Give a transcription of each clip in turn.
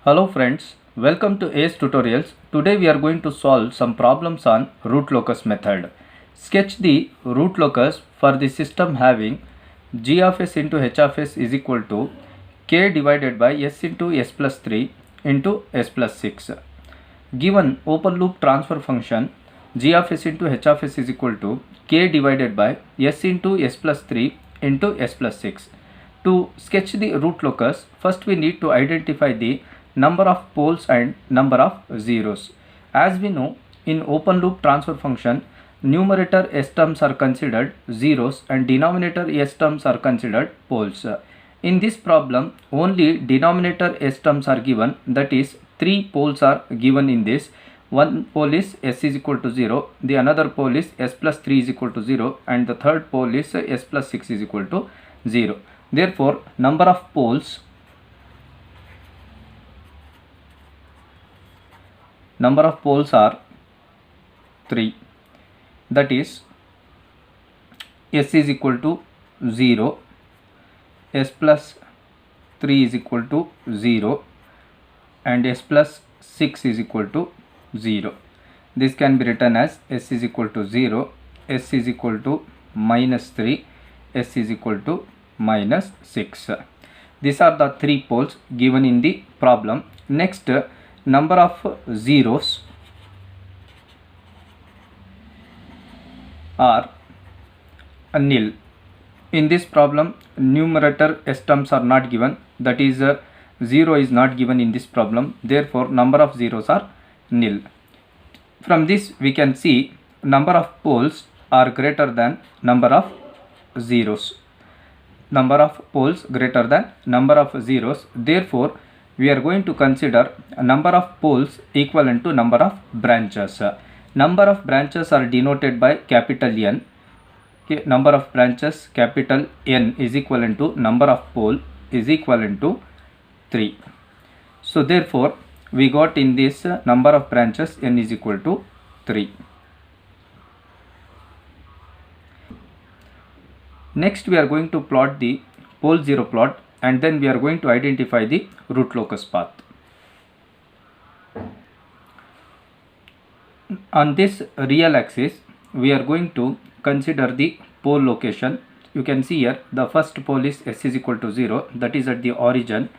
Hello friends, welcome to ACE Tutorials. Today we are going to solve some problems on root locus method. Sketch the root locus for the system having g of s into h of s is equal to k divided by s into s plus 3 into s plus 6. Given open loop transfer function g of s into h of s is equal to k divided by s into s plus 3 into s plus 6. To sketch the root locus, first we need to identify the number of poles and number of zeros. As we know, in open loop transfer function, numerator s terms are considered zeros and denominator s terms are considered poles. In this problem, only denominator s terms are given, that is 3 poles are given in this. One pole is s is equal to 0, the another pole is s plus 3 is equal to 0 and the third pole is s plus 6 is equal to 0. Therefore, number of poles are 3, that is s is equal to 0, s plus 3 is equal to 0 and s plus 6 is equal to 0. This can be written as s is equal to 0, s is equal to minus 3, s is equal to minus 6. These are the 3 poles given in the problem. Next, number of zeros are nil. In this problem, numerator s terms are not given, that is 0 is not given in this problem. Therefore, number of zeros are nil. From this we can see number of poles are greater than number of zeros. Number of poles greater than number of zeros. Therefore, we are going to consider a number of poles equivalent to number of branches. Number of branches are denoted by capital N. Okay, number of branches capital N is equivalent to number of pole is equivalent to 3. So therefore, we got in this number of branches N is equal to 3. Next, we are going to plot the pole 0 plot and then we are going to identify the root locus path. On this real axis, we are going to consider the pole location. You can see here the first pole is s is equal to 0, that is at the origin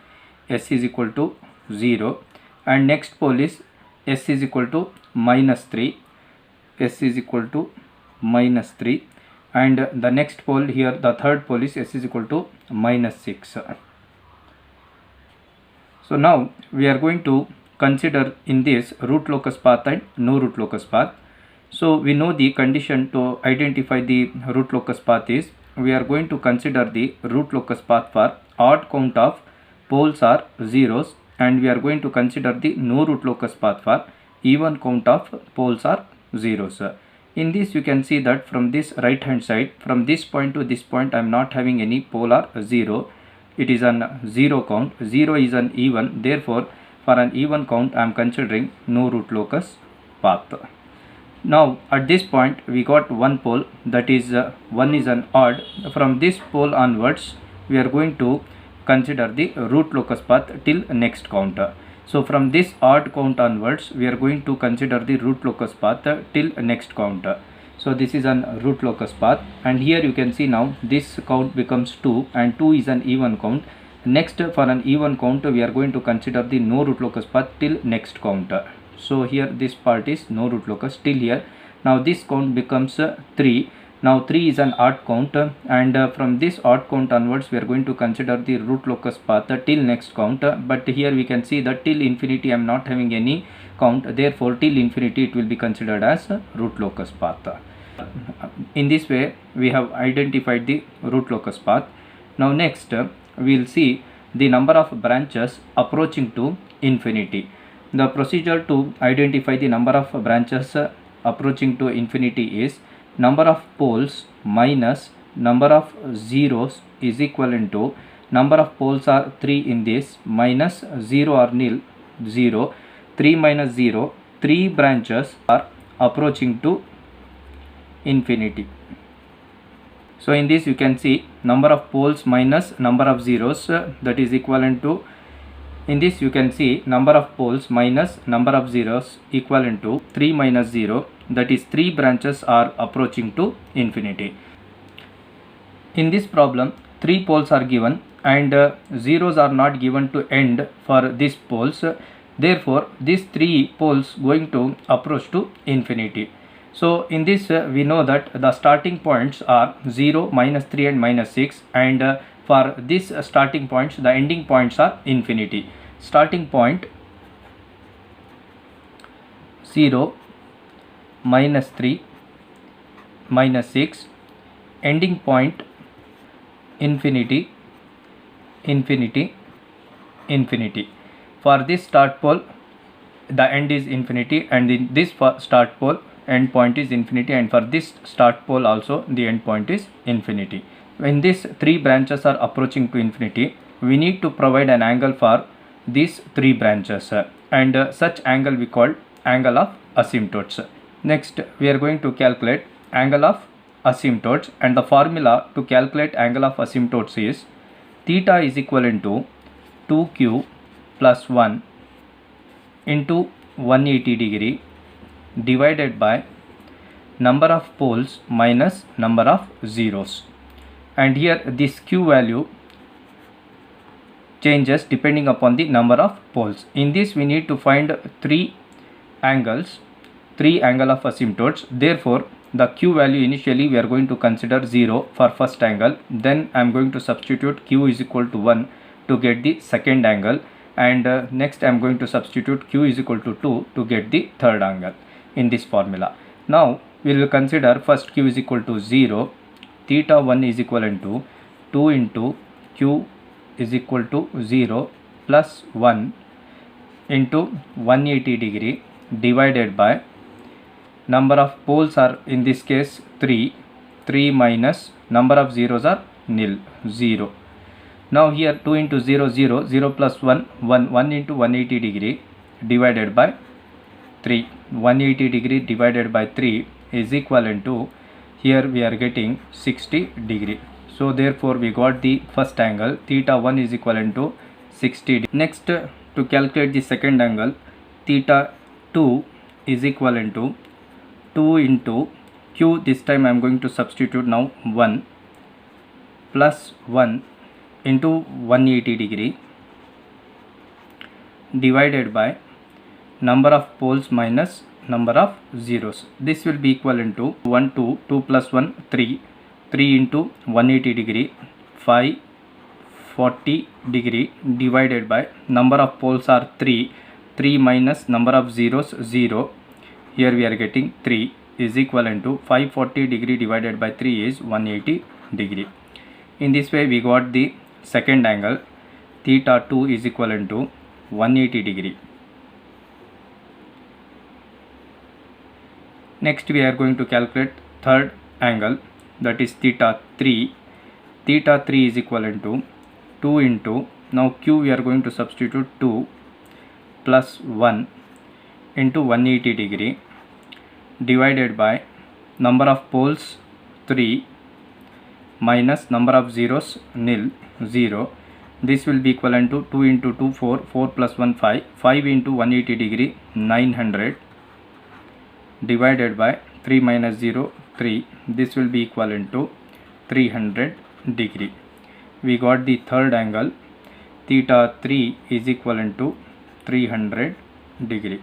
s is equal to 0, and next pole is s is equal to minus 3, s is equal to minus 3, and the next pole here, the third pole is s is equal to minus 6. So now we are going to consider in this root locus path and no root locus path. So we know the condition to identify the root locus path is we are going to consider the root locus path for odd count of poles are zeros, and we are going to consider the no root locus path for even count of poles are zeros. In this you can see that from this right hand side, from this point to this point, I am not having any pole or 0. It is an 0 count. 0 is an even. Therefore, for an even count, I am considering no root locus path. Now, at this point, we got one pole, that is 1 is an odd. From this pole onwards, we are going to consider the root locus path till next count. So from this odd count onwards, we are going to consider the root locus path till next count. So this is an root locus path, and here you can see now this count becomes 2 and 2 is an even count. Next, for an even count, we are going to consider the no root locus path till next count. So here this part is no root locus till here. Now this count becomes 3. Now 3 is an odd count, and from this odd count onwards we are going to consider the root locus path till next count, but here we can see that till infinity I am not having any count, therefore till infinity it will be considered as root locus path. In this way we have identified the root locus path. Now next we will see the number of branches approaching to infinity. The procedure to identify the number of branches approaching to infinity is number of poles minus number of zeros is equivalent to number of poles are 3 in this minus 0 or nil 0, 3 minus 0, 3 branches are approaching to infinity. So in this you can see number of poles minus number of zeros, that is equivalent to In this you can see number of poles minus number of zeros equivalent to 3 minus 0, that is 3 branches are approaching to infinity. In this problem 3 poles are given and zeros are not given to end for these poles. Therefore these 3 poles going to approach to infinity. So in this we know that the starting points are 0, minus 3 and minus 6, and for this starting points the ending points are infinity. Starting point 0, minus 3, minus 6, ending point infinity, infinity, infinity. For this start pole the end is infinity, and in this start pole end point is infinity, and for this start pole also the end point is infinity. When these 3 branches are approaching to infinity, we need to provide an angle for these 3 branches, and such angle we call angle of asymptotes. Next we are going to calculate angle of asymptotes, and the formula to calculate angle of asymptotes is theta is equivalent to 2q plus 1 into 180 degree divided by number of poles minus number of zeros, and here this q value changes depending upon the number of poles. In this we need to find 3 angles, 3 angle of asymptotes. Therefore the q value initially we are going to consider 0 for first angle, then I am going to substitute q is equal to 1 to get the second angle, and next I am going to substitute q is equal to 2 to get the third angle in this formula. Now we will consider first q is equal to 0, theta 1 is equivalent to 2 into q is equal to 0 plus 1 into 180 degree divided by number of poles are in this case 3, 3 minus number of zeros are nil, 0. Now here 2 into 0, 0, 0 plus 1, 1, 1 into 180 degree divided by 3, 180 degree divided by 3 is equivalent to, here we are getting 60 degree. So therefore we got the first angle, theta 1 is equivalent to 60 degree. Next to calculate the second angle, theta 2 is equivalent to 2 into q, this time I am going to substitute now 1 plus 1 into 180 degree divided by number of poles minus number of zeros. This will be equivalent to 1, 2, 2 plus 1, 3, 3 into 180 degree, 5, 40 degree divided by number of poles are 3, 3 minus number of zeros 0, here we are getting 3 is equivalent to 540 degree divided by 3 is 180 degree. In this way we got the second angle, theta 2 is equivalent to 180 degree. Next we are going to calculate third angle, that is theta 3. Theta 3 is equivalent to 2 into, now q we are going to substitute 2 plus 1 into 180 degree divided by number of poles 3 minus number of zeros nil, 0. This will be equivalent to 2 into 2, 4, 4 plus 1, 5, 5 into 180 degree, 900 divided by 3 minus 0, 3. This will be equivalent to 300 degree. We got the third angle, theta 3 is equivalent to 300 degree.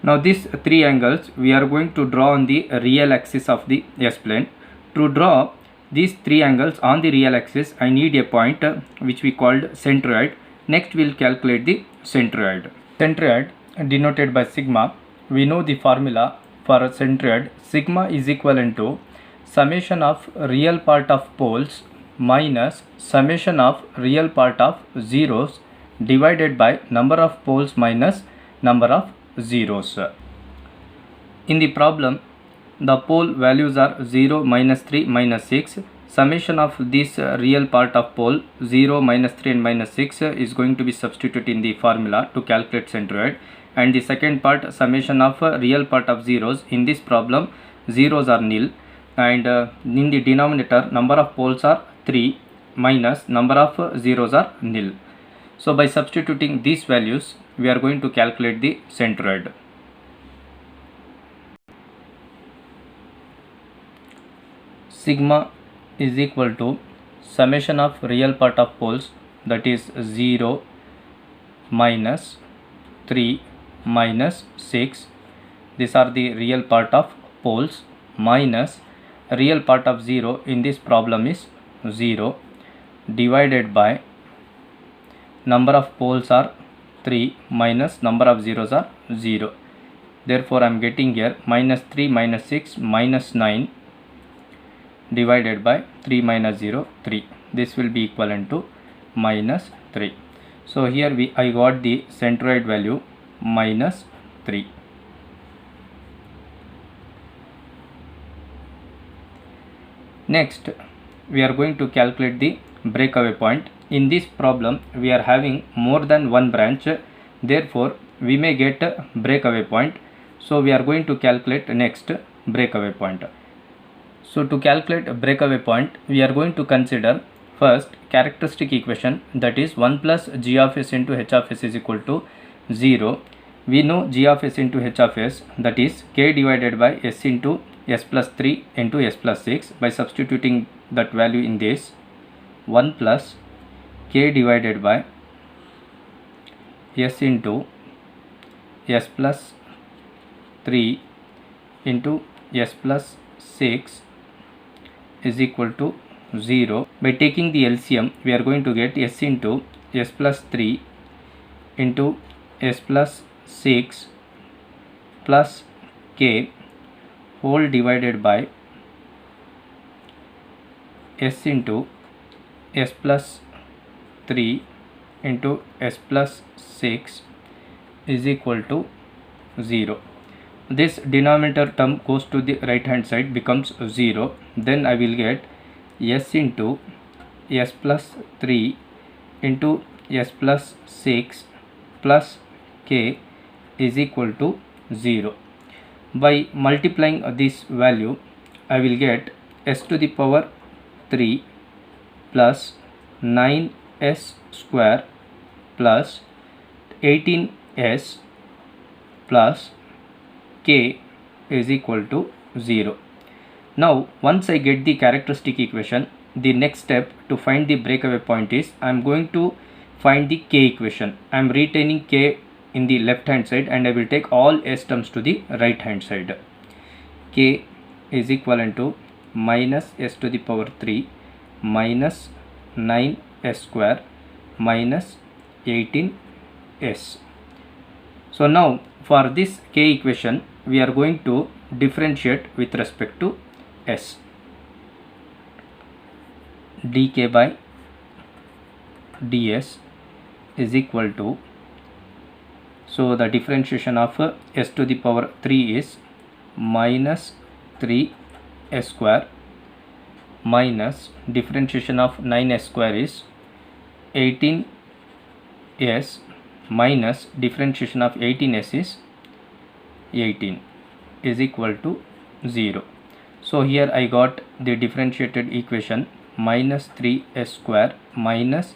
Now these 3 angles we are going to draw on the real axis of the S-plane. To draw these 3 angles on the real axis, I need a point which we called centroid. Next we will calculate the centroid. Centroid denoted by sigma. We know the formula for centroid. Sigma is equivalent to summation of real part of poles minus summation of real part of zeros divided by number of poles minus number of zeros. In the problem the pole values are 0, minus 3, minus 6. Summation of this real part of pole 0, minus 3 and minus 6 is going to be substituted in the formula to calculate centroid, and the second part summation of real part of zeros. In this problem zeros are nil, and in the denominator number of poles are 3 minus number of zeros are nil. So by substituting these values we are going to calculate the centroid. Sigma is equal to summation of real part of poles, that is 0 minus 3 minus 6. These are the real part of poles, minus real part of 0 in this problem is 0, divided by number of poles are 3 minus number of zeros are 0. Therefore I am getting here minus 3 minus 6 minus 9 divided by 3 minus 0, 3. This will be equivalent to minus 3. So here I got the centroid value minus 3. Next we are going to calculate the breakaway point. In this problem we are having more than one branch, therefore we may get a breakaway point. So we are going to calculate next breakaway point. So to calculate a breakaway point we are going to consider first characteristic equation, that is 1 plus g of s into h of s is equal to 0. We know g of s into h of s, that is k divided by s into s plus 3 into s plus 6. By substituting that value in this, 1 plus k divided by s into s plus 3 into s plus 6 is equal to 0. By taking the LCM we are going to get s into s plus 3 into s plus 6 plus k whole divided by s into s plus 3 into s plus 6 is equal to 0. This denominator term goes to the right hand side, becomes 0. Then I will get s into s plus 3 into s plus 6 plus k is equal to 0. By multiplying this value I will get s to the power 3 plus 9s square plus 18s plus k is equal to 0. Now once I get the characteristic equation, the next step to find the breakaway point is I am going to find the k equation. I am retaining k in the left hand side and I will take all s terms to the right hand side. K is equivalent to minus s to the power 3 minus 9s square minus 18s. So now for this k equation we are going to differentiate with respect to s. dk by ds is equal to, so the differentiation of s to the power 3 is minus 3 s square minus differentiation of 9s square is 18s minus differentiation of 18s is 18 is equal to 0. So here I got the differentiated equation minus 3s square minus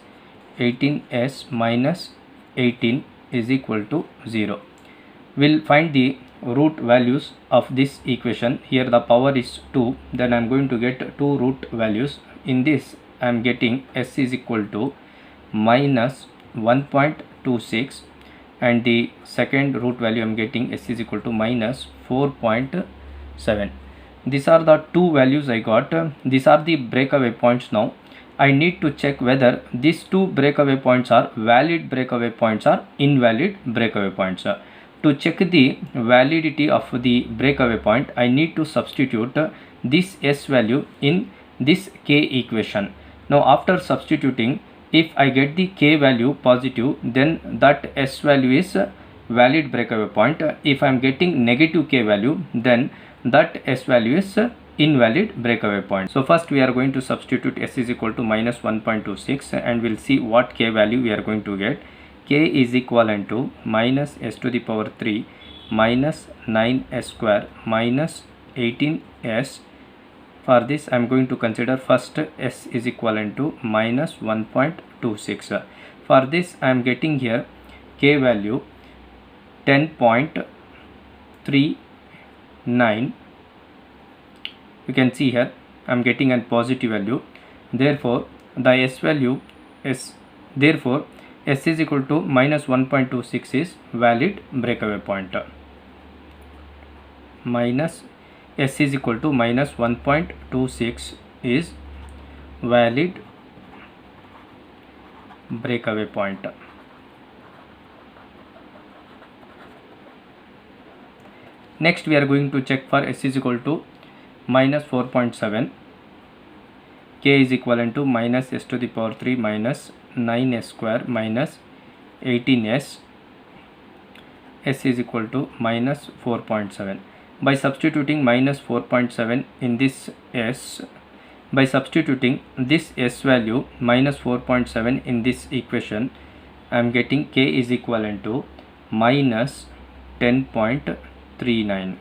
18s minus 18 is equal to 0. We'll find the root values of this equation. Here the power is 2, then I am going to get 2 root values. In this I am getting s is equal to minus 1.26 and the second root value I am getting s is equal to minus 4.7. These are the two values I got. These are the breakaway points. Now I need to check whether these two breakaway points are valid breakaway points or invalid breakaway points. To check the validity of the breakaway point, I need to substitute this s value in this k equation. Now after substituting, if I get the k value positive, then that s value is valid breakaway point. If I am getting negative k value, then that s value is invalid breakaway point. So first we are going to substitute s is equal to minus 1.26 and we'll see what k value we are going to get. K is equivalent to minus s to the power 3 minus 9s square minus 18s For this I am going to consider first S is equivalent to minus 1.26. For this I am getting here K value 10.39. You can see here I am getting a positive value. Therefore the S value is therefore S is equal to minus 1.26 is valid breakaway point. Minus S is equal to minus 1.26 is valid breakaway point. Next we are going to check for S is equal to minus 4.7. K is equivalent to minus S to the power 3 minus 9S square minus 18S. S is equal to minus 4.7. By substituting minus 4.7 in this S, by substituting this S value minus 4.7 in this equation, I am getting K is equivalent to minus 10.39.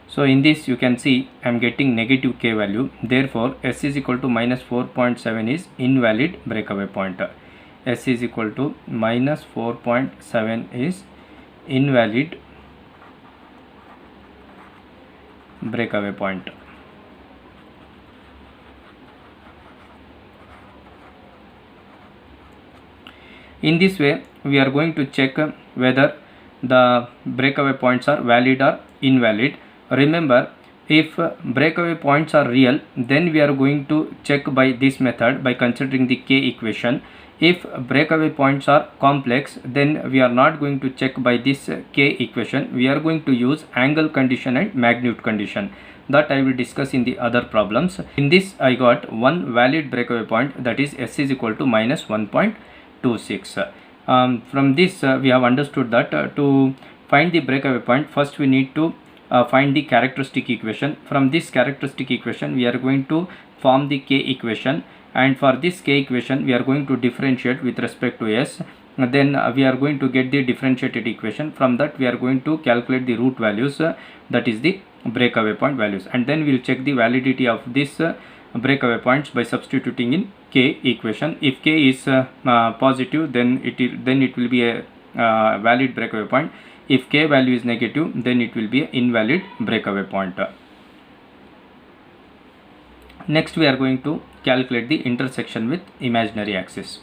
So in this you can see I am getting negative K value. Therefore S is equal to minus 4.7 is invalid breakaway point. S is equal to minus 4.7 is invalid breakaway point. In this way we are going to check whether the breakaway points are valid or invalid. Remember, if breakaway points are real, then we are going to check by this method by considering the K equation. If breakaway points are complex, then we are not going to check by this K equation. We are going to use angle condition and magnitude condition. That I will discuss in the other problems. In this I got one valid breakaway point, that is S is equal to minus 1.26. From this we have understood that to find the breakaway point, first we need to find the characteristic equation. From this characteristic equation we are going to form the K equation, and for this K equation we are going to differentiate with respect to S. Then we are going to get the differentiated equation. From that we are going to calculate the root values, that is the breakaway point values, and then we will check the validity of this breakaway points by substituting in K equation. If K is positive, then it will be a valid breakaway point. If K value is negative, then it will be an invalid breakaway point. Next we are going to calculate the intersection with imaginary axis.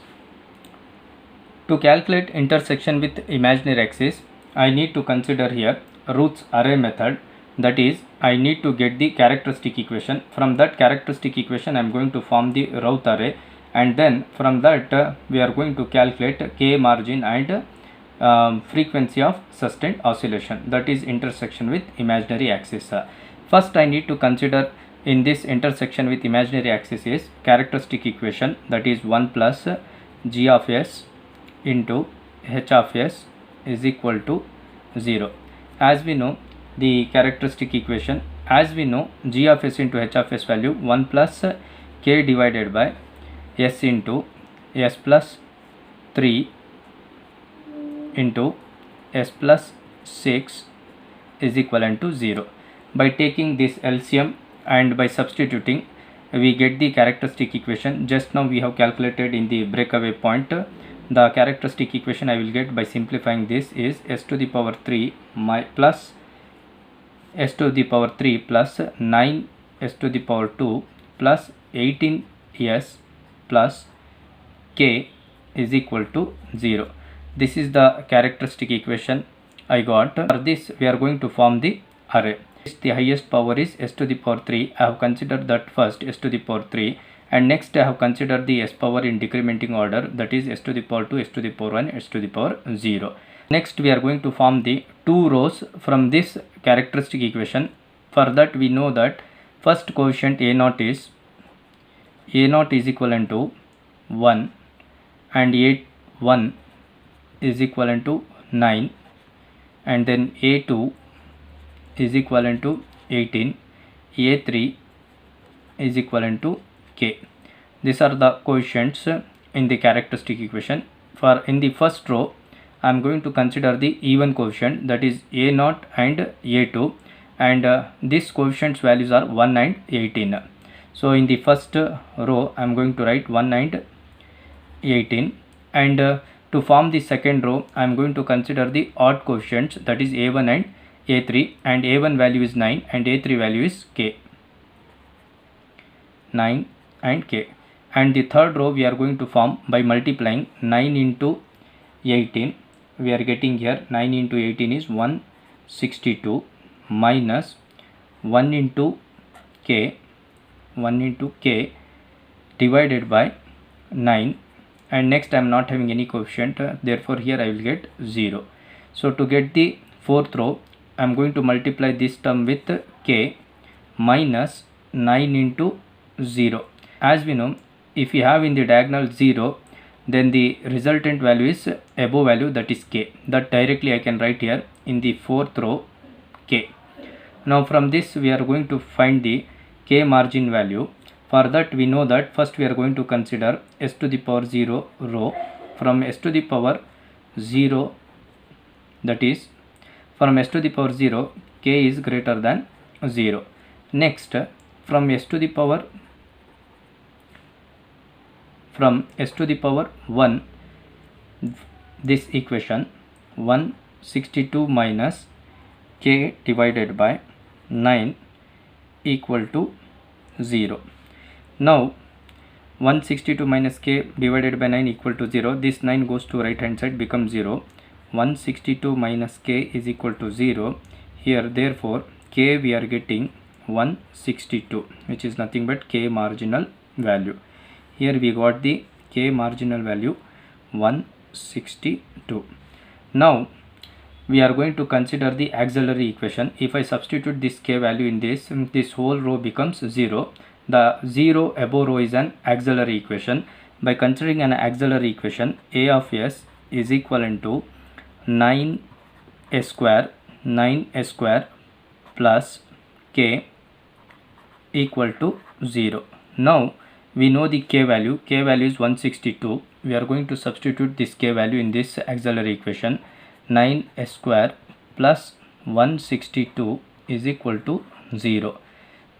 To calculate intersection with imaginary axis, I need to consider here Routh's array method. That is, I need to get the characteristic equation. From that characteristic equation I am going to form the Routh array, and then from that we are going to calculate K margin and frequency of sustained oscillation, that is intersection with imaginary axis. First I need to consider in this intersection with imaginary axis is characteristic equation, that is 1 plus g of s into h of s is equal to 0. As we know the characteristic equation, as we know g of s into h of s value 1 plus k divided by s into s plus 3 into s plus 6 is equivalent to 0. By taking this LCM and by substituting we get the characteristic equation. Just now we have calculated in the breakaway point. The characteristic equation I will get by simplifying this is s to the power 3 plus s to the power 3 plus 9 s to the power 2 plus 18s plus k is equal to 0. This is the characteristic equation I got. For this we are going to form the array. The highest power is s to the power 3. I have considered that first s to the power 3, and next I have considered the s power in decrementing order, that is s to the power 2, s to the power 1, s to the power 0. Next we are going to form the two rows from this characteristic equation. For that we know that first coefficient A0 is equivalent to 1, and A1 is equivalent to 9, and then A2 is equivalent to 18, A3 is equivalent to k. These are the coefficients in the characteristic equation. For in the first row I am going to consider the even coefficient, that is A0 and A2, and these coefficients values are 1 and 18. So in the first row I am going to write 1 and 18, and to form the second row I am going to consider the odd coefficients, that is a1 and a3, and a1 value is 9 and a3 value is k, 9 and k. And the third row we are going to form by multiplying 9 into 18. We are getting here 9 into 18 is 162 minus 1 into k divided by 9, and next I am not having any coefficient, therefore here I will get 0. So to get the fourth row I am going to multiply this term with k minus 9 into 0. As we know, if we have in the diagonal 0, then the resultant value is above value, that is k. That directly I can write here in the fourth row k. Now from this we are going to find the k margin value. For that we know that first we are going to consider s to the power 0 row. From s to the power 0, that is from s to the power 0 k is greater than 0. Next from s to the power 1, this equation 162 minus k divided by 9 equal to 0. Now 162 minus k divided by 9 equal to 0. This 9 goes to right hand side, becomes 0. 162 minus k is equal to 0. Here therefore k we are getting 162, which is nothing but k marginal value. Here we got the k marginal value 162. Now we are going to consider the auxiliary equation. If I substitute this k value in this whole row becomes 0. The 0 above row is an auxiliary equation. By considering an auxiliary equation, a of s is equivalent to 9s square plus k equal to 0. Now we know the k value is 162. We are going to substitute this k value in this auxiliary equation. 9s square plus 162 is equal to 0.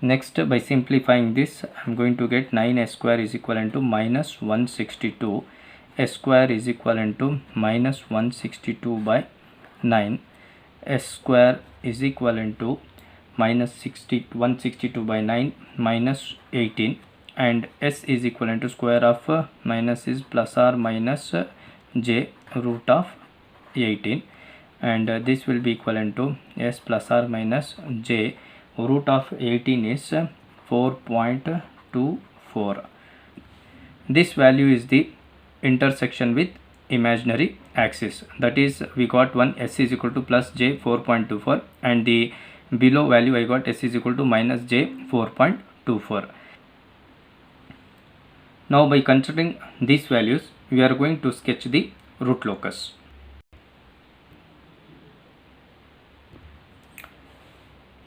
Next, by simplifying this, I am going to get 9s square is equivalent to minus 162. S square is equivalent to minus 162 by 9. S square is equivalent to minus 162 by 9 minus 18, and s is equivalent to square of minus is plus or minus j root of 18, and this will be equivalent to s plus or minus j root of 18 is 4.24. This value is the intersection with imaginary axis, that is we got one s is equal to plus j 4.24, and the below value I got s is equal to minus j 4.24. Now by considering these values we are going to sketch the root locus.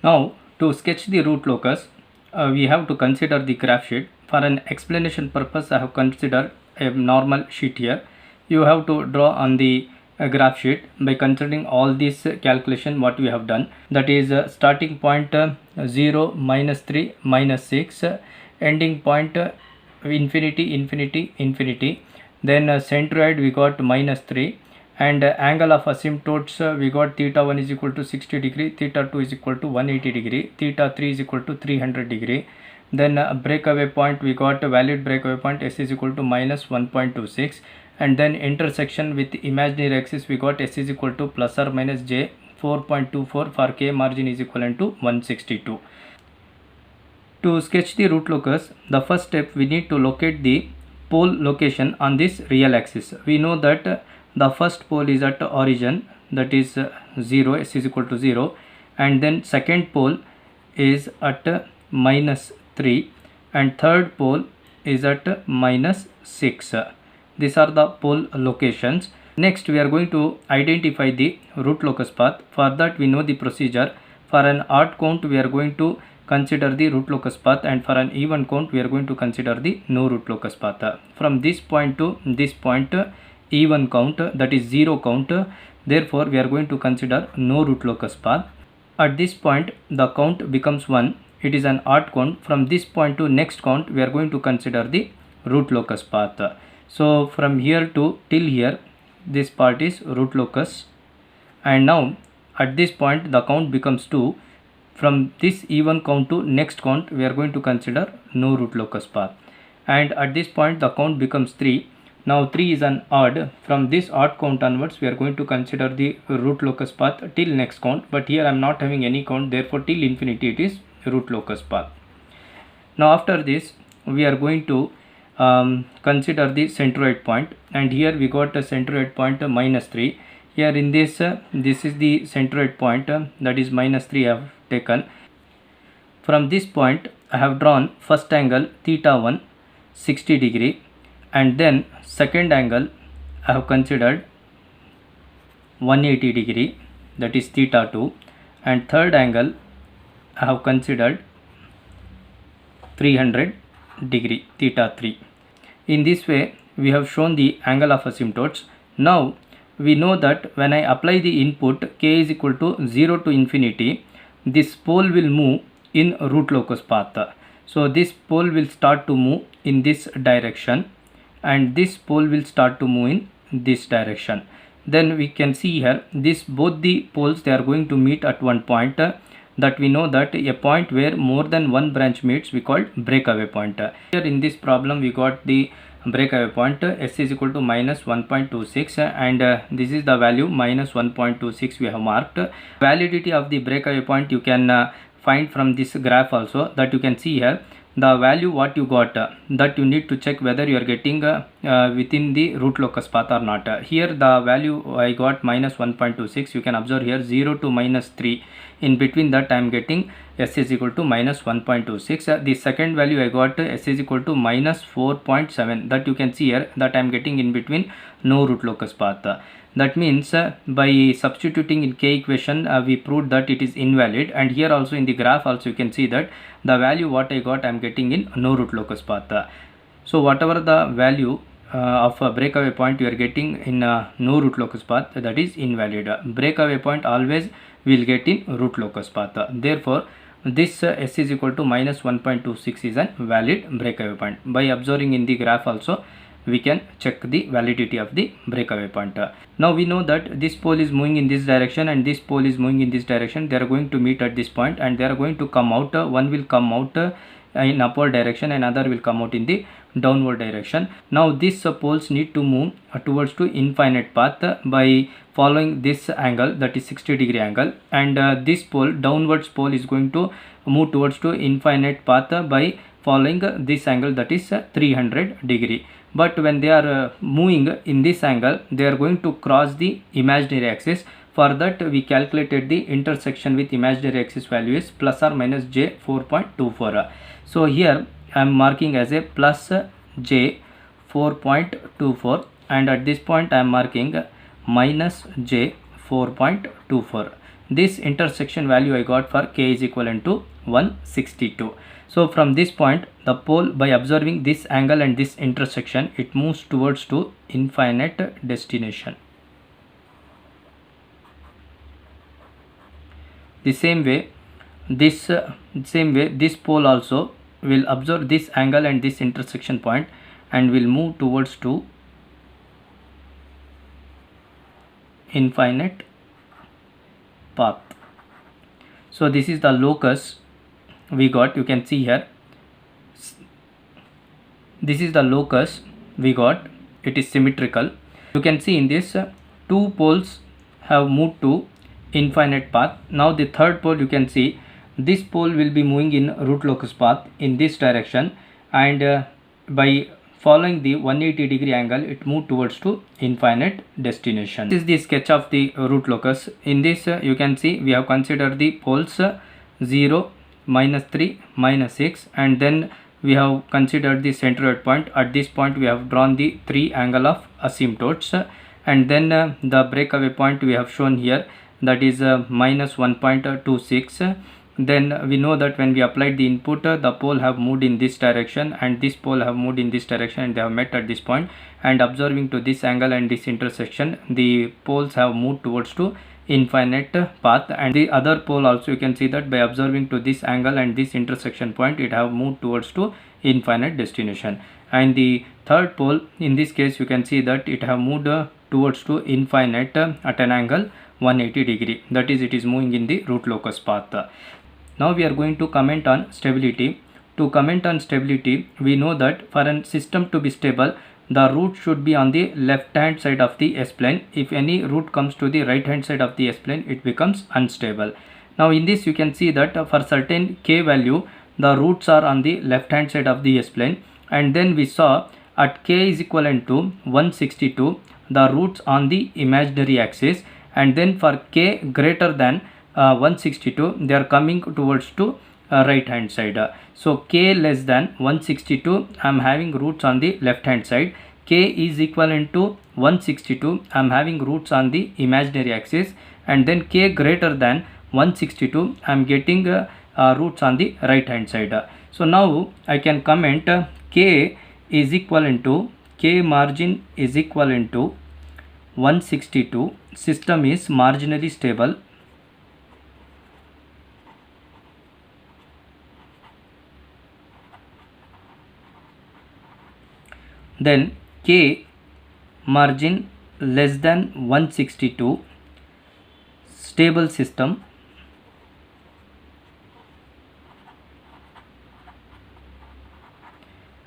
Now to sketch the root locus we have to consider the graph sheet. For an explanation purpose I have considered a normal sheet here. You have to draw on the graph sheet by considering all this calculation what we have done, that is starting point 0 minus 3 minus 6, ending point infinity, then centroid we got minus 3, and angle of asymptotes we got theta 1 is equal to 60 degree, theta 2 is equal to 180 degree, theta 3 is equal to 300 degree. Then breakaway point we got a valid breakaway point s is equal to minus 1.26, and then intersection with imaginary axis we got s is equal to plus or minus j 4.24 for k margin is equivalent to 162. To sketch the root locus, the first step we need to locate the pole location on this real axis. We know that the first pole is at origin, that is 0, s is equal to 0, and then second pole is at minus 3, and third pole is at minus 6. These are the pole locations. Next we are going to identify the root locus path. For that we know the procedure. For an odd count we are going to consider the root locus path, and for an even count we are going to consider the no root locus path. From this point to this point even count, that is 0 count, therefore we are going to consider no root locus path. At this point the count becomes 1, it is an odd count. From this point to next count, we are going to consider the root locus path. So from here to till here, this part is root locus, and now at this point the count becomes 2. From this even count to next count, we are going to consider no root locus path, and at this point the count becomes 3. Now 3 is an odd. From this odd count onwards, we are going to consider the root locus path till next count, but here I am not having any count, therefore till infinity it is root locus path. Now after this, we are going to consider the centroid point, and here we got a centroid point -3. Here in this, this is the centroid point, that is -3 I have taken. From this point I have drawn first angle theta 1 60 degree, and then second angle I have considered 180 degree, that is theta 2, and third angle I have considered 300 degree, theta 3. In this way we have shown the angle of asymptotes. Now we know that when I apply the input k is equal to 0 to infinity, this pole will move in root locus path. So this pole will start to move in this direction, and this pole will start to move in this direction. Then we can see here, this both the poles, they are going to meet at one point, that we know that a point where more than one branch meets we call breakaway point. Here in this problem we got the breakaway point, s is equal to -1.26, and this is the value -1.26 we have marked. Validity of the breakaway point you can find from this graph also, that you can see here the value what you got, that you need to check whether you are getting within the root locus path or not. Here the value I got -1.26, you can observe here 0 to -3, in between that I am getting s is equal to -1.26. The second value I got s is equal to -4.7, that you can see here that I am getting in between no root locus path. That means by substituting in k equation we proved that it is invalid, and here also in the graph also you can see that the value what I got I am getting in no root locus path. So whatever the value of a breakaway point you are getting in no root locus path, that is invalid. Breakaway point always will get in root locus path. Therefore this s is equal to -1.26 is a valid breakaway point. By observing in the graph also we can check the validity of the breakaway point. Now we know that this pole is moving in this direction and this pole is moving in this direction. They are going to meet at this point and they are going to come out. One will come out in upward direction and other will come out in the downward direction. Now these poles need to move towards to infinite path by following this angle, that is 60 degree angle, and this pole, downwards pole, is going to move towards to infinite path by following this angle, that is 300 degree. But when they are moving in this angle, they are going to cross the imaginary axis. For that we calculated the intersection with imaginary axis value is plus or minus j 4.24. So here I am marking as a plus j 4.24, and at this point I am marking minus j 4.24. This intersection value I got for k is equivalent to 162. So from this point the pole, by observing this angle and this intersection, it moves towards to infinite destination. The same way this pole also will observe this angle and this intersection point and will move towards to infinite path. So this is the locus we got. You can see here, this is the locus we got. It is symmetrical. You can see in this two poles have moved to infinite path. Now the third pole, you can see this pole will be moving in root locus path in this direction, and by following the 180 degree angle it moved towards to infinite destination. This is the sketch of the root locus. In this you can see we have considered the poles 0, -3, -6, and then we have considered the centroid point. At this point we have drawn the 3 angle of asymptotes, and then the breakaway point we have shown here, that is -1.26. Then we know that when we applied the input, the pole have moved in this direction and this pole have moved in this direction, and they have met at this point, and observing to this angle and this intersection, the poles have moved towards to infinite path, and the other pole also you can see that by observing to this angle and this intersection point it have moved towards to infinite destination. And the third pole in this case you can see that it have moved towards to infinite at an angle 180 degree, that is it is moving in the root locus path. Now we are going to comment on stability. To comment on stability, we know that for a system to be stable, the root should be on the left hand side of the S-plane. If any root comes to the right hand side of the S-plane, it becomes unstable. Now in this you can see that for certain k value, the roots are on the left hand side of the S-plane, and then we saw at k is equivalent to 162, the roots on the imaginary axis, and then for k greater than 162, they are coming towards to right hand side. So k less than 162, I am having roots on the left hand side. K is equivalent to 162, I am having roots on the imaginary axis, and then k greater than 162, I am getting roots on the right hand side. So now I can comment k is equivalent to, k margin is equivalent to 162, system is marginally stable. Then k margin less than 162, stable system.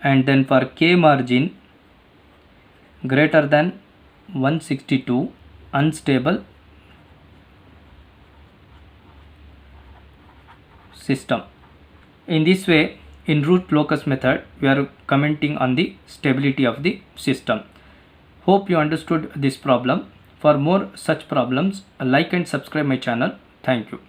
And then for k margin greater than 162, unstable system. In this way, in root locus method, we are commenting on the stability of the system. Hope you understood this problem. For more such problems, like and subscribe my channel. Thank you.